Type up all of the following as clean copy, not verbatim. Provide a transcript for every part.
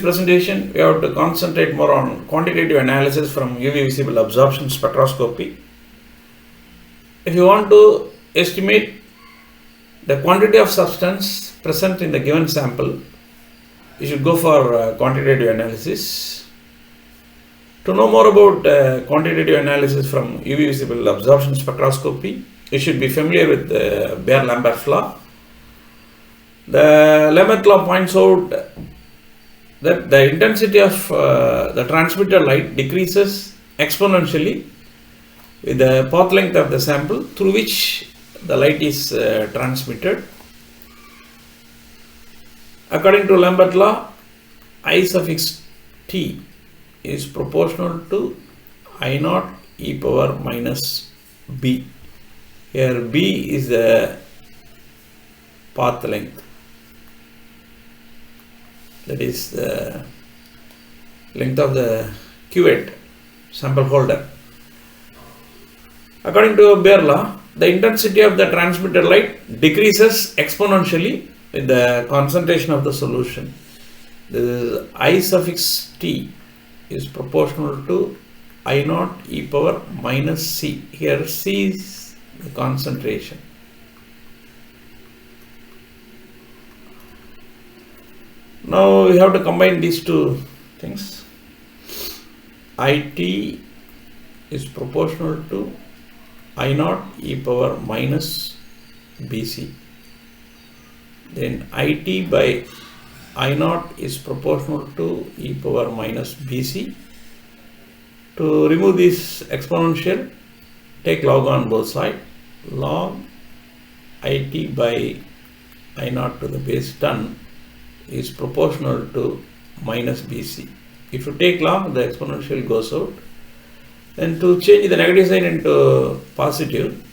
Presentation, we have to concentrate more on quantitative analysis from UV visible absorption spectroscopy. If you want to estimate the quantity of substance present in the given sample, you should go for quantitative analysis. To know more about quantitative analysis from UV visible absorption spectroscopy, you should be familiar with the Beer-Lambert law. The Lambert law points out that the intensity of the transmitted light decreases exponentially with the path length of the sample through which the light is transmitted. According to Lambert law, I suffix t is proportional to I naught e power minus b. Here b is the path length, that is the length of the cuvette sample holder. According to Beer law, the intensity of the transmitted light decreases exponentially with the concentration of the solution. This is I suffix t is proportional to I naught e power minus c. Here c is the concentration. Now we have to combine these two things. IT is proportional to I naught e power minus BC. Then IT by I naught is proportional to e power minus BC. To remove this exponential, take log on both sides. Log IT by I naught to the base 10 is proportional to minus BC. If you take log, the exponential goes out. Then to change the negative sign into positive,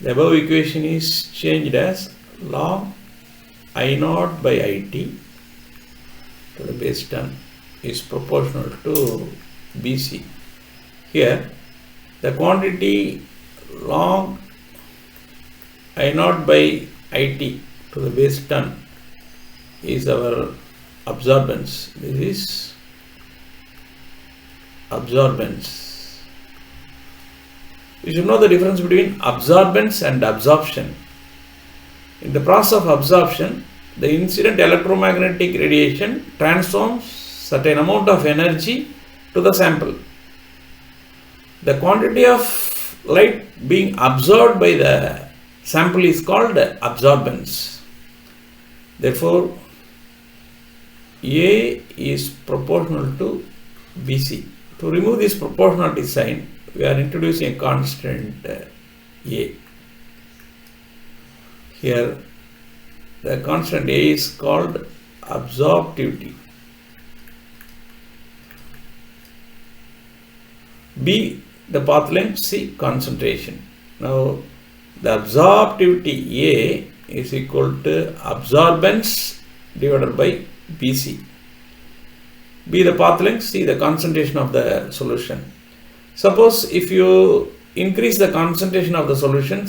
the above equation is changed as log I naught by IT to the base 10 is proportional to BC. Here, the quantity log I naught by IT to the base 10 is our absorbance. This is absorbance. You should know the difference between absorbance and absorption. In the process of absorption, the incident electromagnetic radiation transforms certain amount of energy to the sample. The quantity of light being absorbed by the sample is called absorbance. Therefore, A is proportional to BC. To remove this proportionality sign, we are introducing a constant A. Here, the constant A is called absorptivity. B, the path length, C, concentration. Now, the absorptivity A is equal to absorbance divided by BC. B the path length, C the concentration of the solution. Suppose if you increase the concentration of the solution,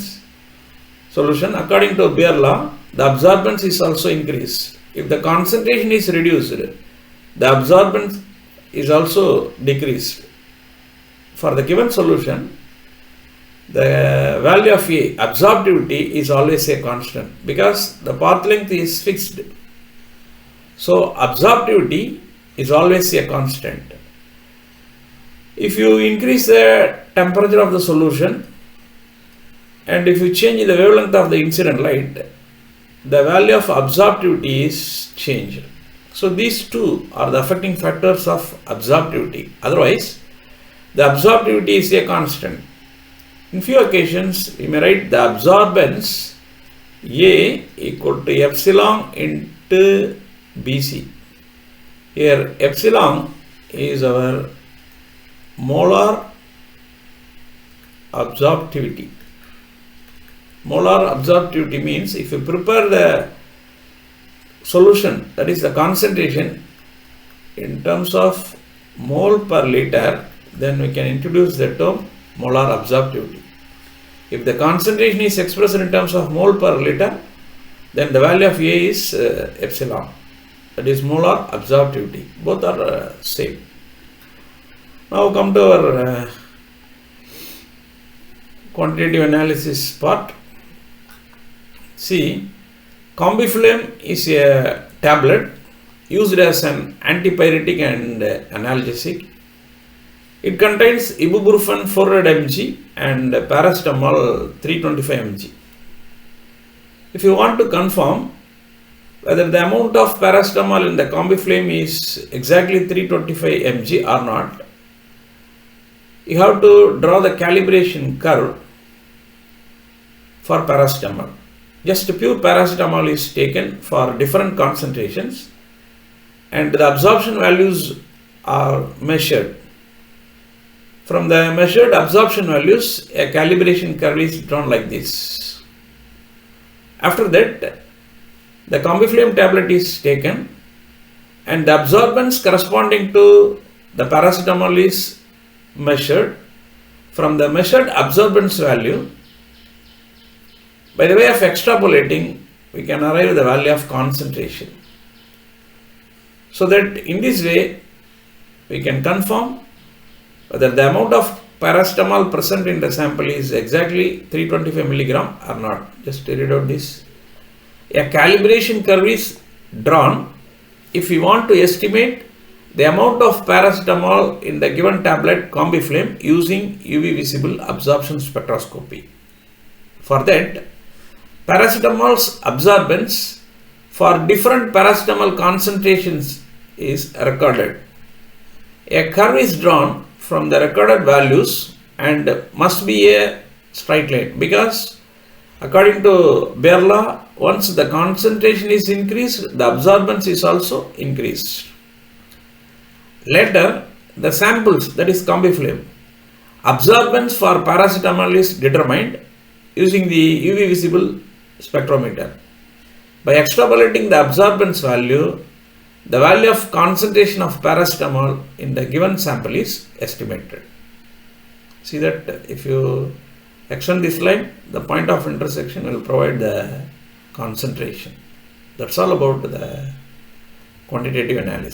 according to Beer law, the absorbance is also increased. If the concentration is reduced, the absorbance is also decreased. For the given solution, the value of A, absorptivity, is always a constant because the path length is fixed. So absorptivity is always a constant. If you increase the temperature of the solution and if you change the wavelength of the incident light, the value of absorptivity is changed. So these two are the affecting factors of absorptivity. Otherwise, the absorptivity is a constant. In few occasions, we may write the absorbance A equal to epsilon into BC. Here epsilon is our molar absorptivity. Molar absorptivity means if you prepare the solution, that is the concentration, in terms of mole per liter, then we can introduce the term molar absorptivity. If the concentration is expressed in terms of mole per liter, then the value of A is epsilon. that is molar absorptivity. Both are same. Now come to our quantitative analysis part. See, Combiflam is a tablet used as an antipyretic and analgesic. It contains ibuprofen 400 mg and paracetamol 325 mg. If you want to confirm whether the amount of paracetamol in the Combiflam is exactly 325 mg or not, you have to draw the calibration curve for paracetamol. Just pure paracetamol is taken for different concentrations and the absorption values are measured. From the measured absorption values, a calibration curve is drawn like this. After that, the Combiflam tablet is taken and the absorbance corresponding to the paracetamol is measured. From the measured absorbance value, by the way of extrapolating, we can arrive at the value of concentration. So that in this way, we can confirm whether the amount of paracetamol present in the sample is exactly 325 milligram or not. Just read out this. A calibration curve is drawn if we want to estimate the amount of paracetamol in the given tablet Combiflam using UV visible absorption spectroscopy. For that, paracetamol's absorbance for different paracetamol concentrations is recorded. A curve is drawn from the recorded values and must be a straight line because according to Baer law, once the concentration is increased, the absorbance is also increased. Later, the samples, that is Combiflam, absorbance for paracetamol is determined using the UV visible spectrometer. By extrapolating the absorbance value, the value of concentration of paracetamol in the given sample is estimated. See that if you extend this line, the point of intersection will provide the concentration. That's all about the quantitative analysis.